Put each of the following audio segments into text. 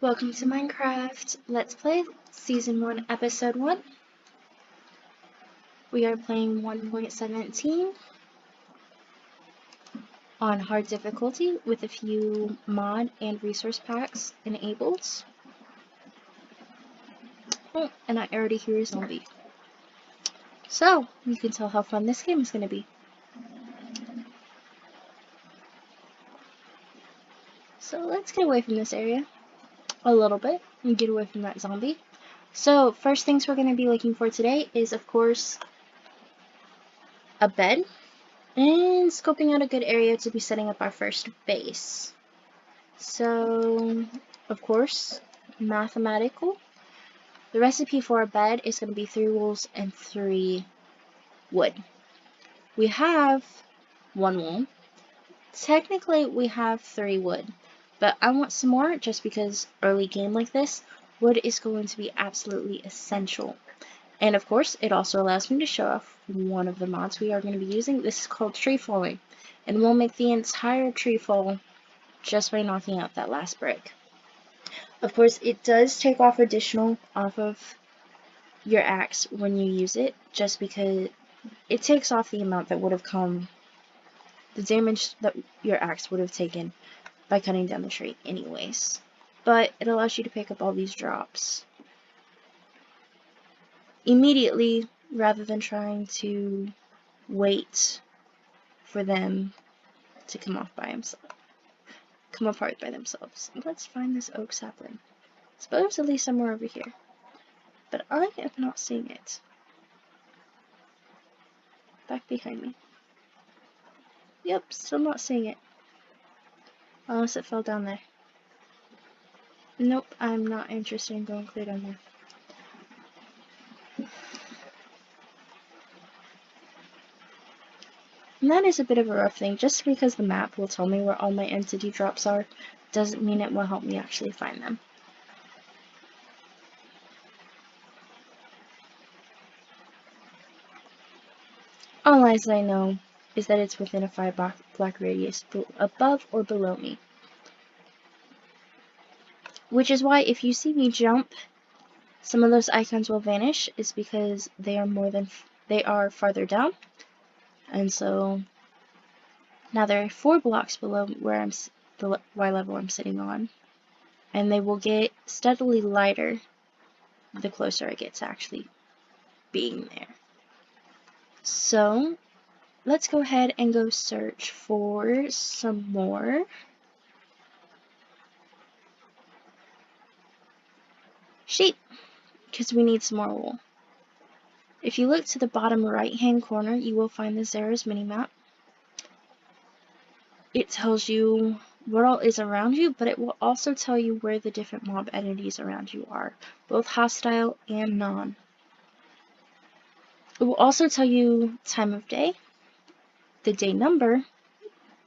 Welcome to Minecraft Let's Play Season 1 Episode 1. We are playing 1.17 on hard difficulty with a few mod and resource packs enabled. Oh, and I already hear a zombie. So, you can tell how fun this game is going to be. So let's get away from this area a little bit and get away from that zombie. So, first things we're going to be looking for today is, of course, a bed. And scoping out a good area to be setting up our first base. So, of course, mathematical. The recipe for a bed is going to be 3 wools and 3 wood. We have 1 wool. Technically, we have 3 wood, but I want some more just because early game like this, wood is going to be absolutely essential. And of course, it also allows me to show off one of the mods we are going to be using. This is called tree falling, and we'll make the entire tree fall just by knocking out that last brick. Of course, it does take off additional off of your axe when you use it, just because it takes off the amount that would have come, the damage that your axe would have taken by cutting down the tree anyways. But it allows you to pick up all these drops immediately rather than trying to wait for them to come apart by themselves. Let's find this oak sapling. Supposedly somewhere over here, but I am not seeing it. Back behind me. Yep, still not seeing it. Unless it fell down there. Nope, I'm not interested in going clear down there. And that is a bit of a rough thing. Just because the map will tell me where all my entity drops are, doesn't mean it will help me actually find them. All as I know is that it's within a 5 block radius above or below me. Which is why if you see me jump, some of those icons will vanish, is because they are farther down. And so now they're 4 blocks below where the Y level I'm sitting on, and they will get steadily lighter the closer I get to actually being there. So let's go ahead and go search for some more sheep, because we need some more wool. If you look to the bottom right hand corner, you will find the Zara's minimap. It tells you what all is around you, but it will also tell you where the different mob entities around you are, both hostile and non. It will also tell you time of day, the day number,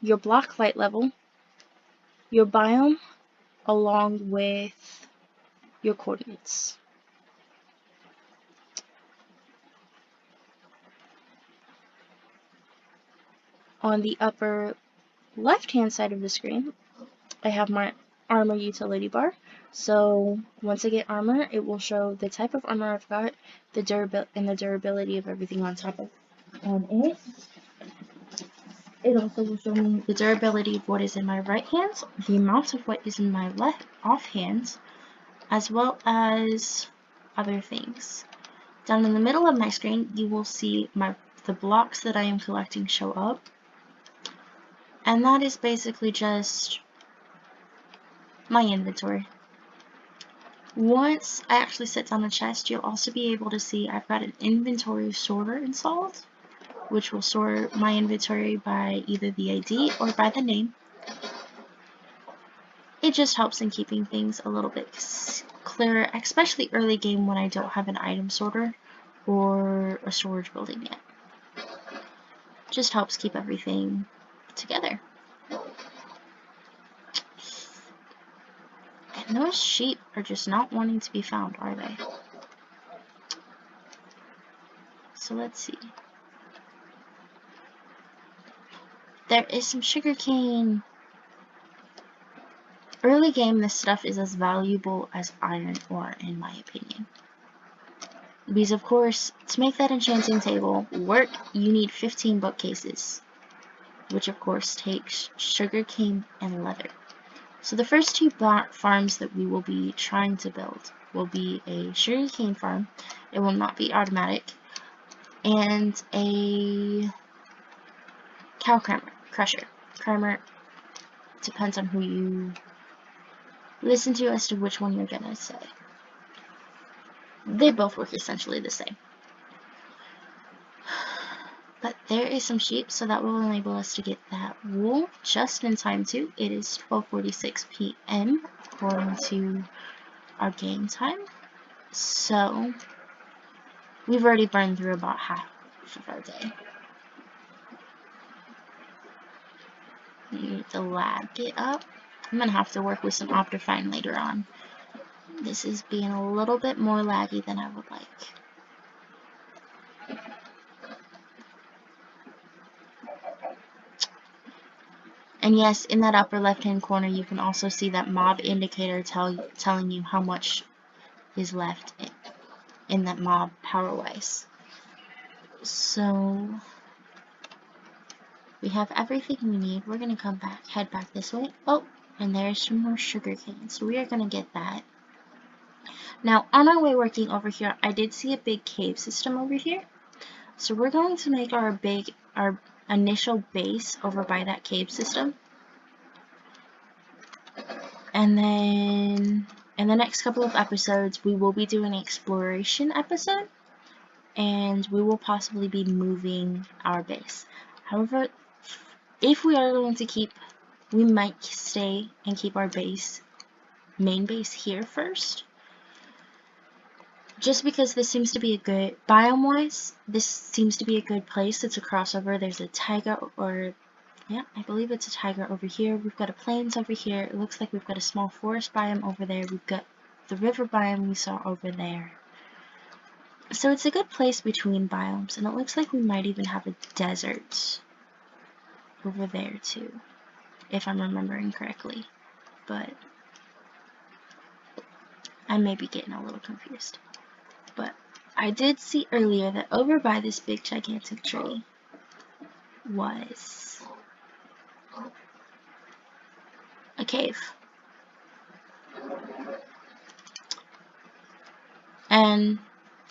your block light level, your biome, along with your coordinates. On the upper left-hand side of the screen, I have my armor utility bar. So once I get armor, it will show the type of armor I've got, the durability of everything on it. It also will show me the durability of what is in my right hand, the amount of what is in my off hand, as well as other things. Down in the middle of my screen, you will see the blocks that I am collecting show up. And that is basically just my inventory. Once I actually sit down a chest, you'll also be able to see I've got an inventory sorter installed, which will sort my inventory by either the ID or by the name. It just helps in keeping things a little bit clearer, especially early game when I don't have an item sorter or a storage building yet. Just helps keep everything together. And those sheep are just not wanting to be found, are they? So let's see. There is some sugarcane. Early game, this stuff is as valuable as iron ore, in my opinion. Because, of course, to make that enchanting table work, you need 15 bookcases, which, of course, takes sugarcane and leather. So the first two farms that we will be trying to build will be a sugarcane farm. It will not be automatic. And a cow crusher. Kramer depends on who you listen to as to which one you're gonna say. They both work essentially the same. But there is some sheep, so that will enable us to get that wool just in time too. It is 12:46 p.m. according to our game time. So we've already burned through about half of our day. Need to lag it up. I'm gonna have to work with some Optifine later on. This is being a little bit more laggy than I would like. And yes, in that upper left hand corner you can also see that mob indicator telling you how much is left in that mob power wise. So we have everything we need. We're gonna head back this way. Oh, and there's some more sugarcane, so we are gonna get that. Now on our way working over here, I did see a big cave system over here. So we're going to make our initial base over by that cave system. And then in the next couple of episodes, we will be doing an exploration episode. And we will possibly be moving our base. However, if we are going to we might stay and keep our main base here first. Just because this seems to be a good, biome-wise, this seems to be a good place. It's a crossover. There's a taiga, yeah, I believe it's a taiga over here. We've got a plains over here. It looks like we've got a small forest biome over there. We've got the river biome we saw over there. So it's a good place between biomes, and it looks like we might even have a desert over there too, if I'm remembering correctly. But I may be getting a little confused. But I did see earlier that over by this big gigantic tree was a cave. And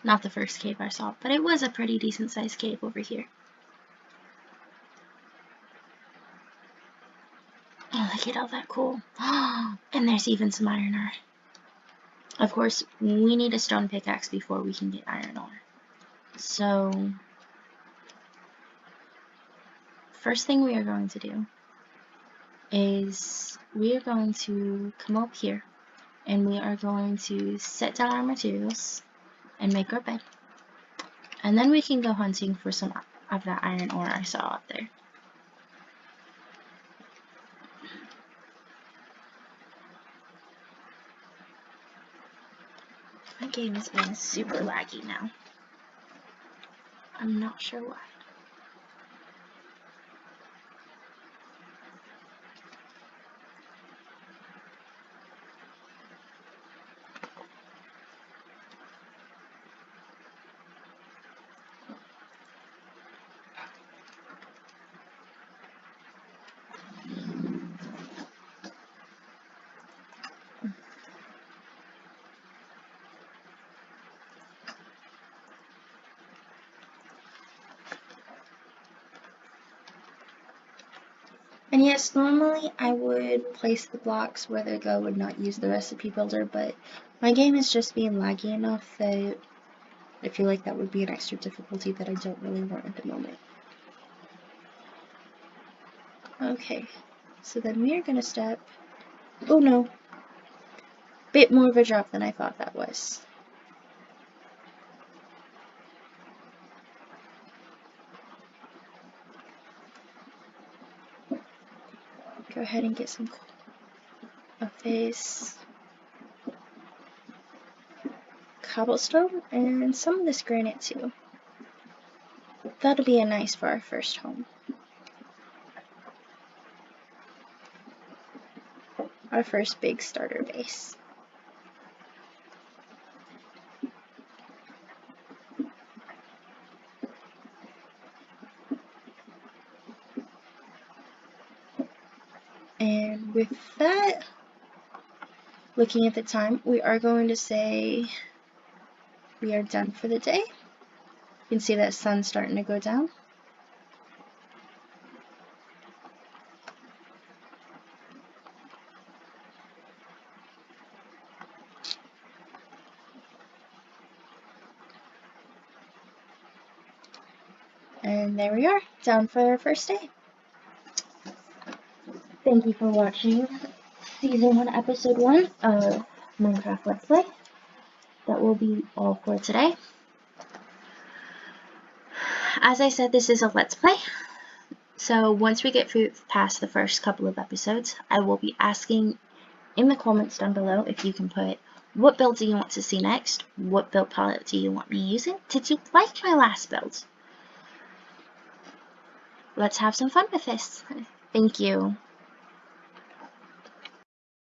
not the first cave I saw, but it was a pretty decent sized cave over here. Oh, look at all that cool. And there's even some iron ore. Of course, we need a stone pickaxe before we can get iron ore. So, first thing we are going to do is we are going to come up here and we are going to set down our materials and make our bed. And then we can go hunting for some of that iron ore I saw up there. My game is being super laggy now. I'm not sure why. And yes, normally I would place the blocks where they go and not use the recipe builder, but my game is just being laggy enough that I feel like that would be an extra difficulty that I don't really want at the moment. Okay, so then we are gonna step, oh no, bit more of a drop than I thought that was. Go ahead and get some of this cobblestone and some of this granite too. That'll be nice for our first home. our first big starter base. And with that, looking at the time, we are going to say we are done for the day. You can see that sun's starting to go down. And there we are, done for our first day. Thank you for watching Season 1, Episode 1 of Minecraft Let's Play. That will be all for today. As I said, this is a Let's Play. So once we get past the first couple of episodes, I will be asking in the comments down below if you can put what build do you want to see next, what build palette do you want me using, did you like my last build? Let's have some fun with this. Thank you.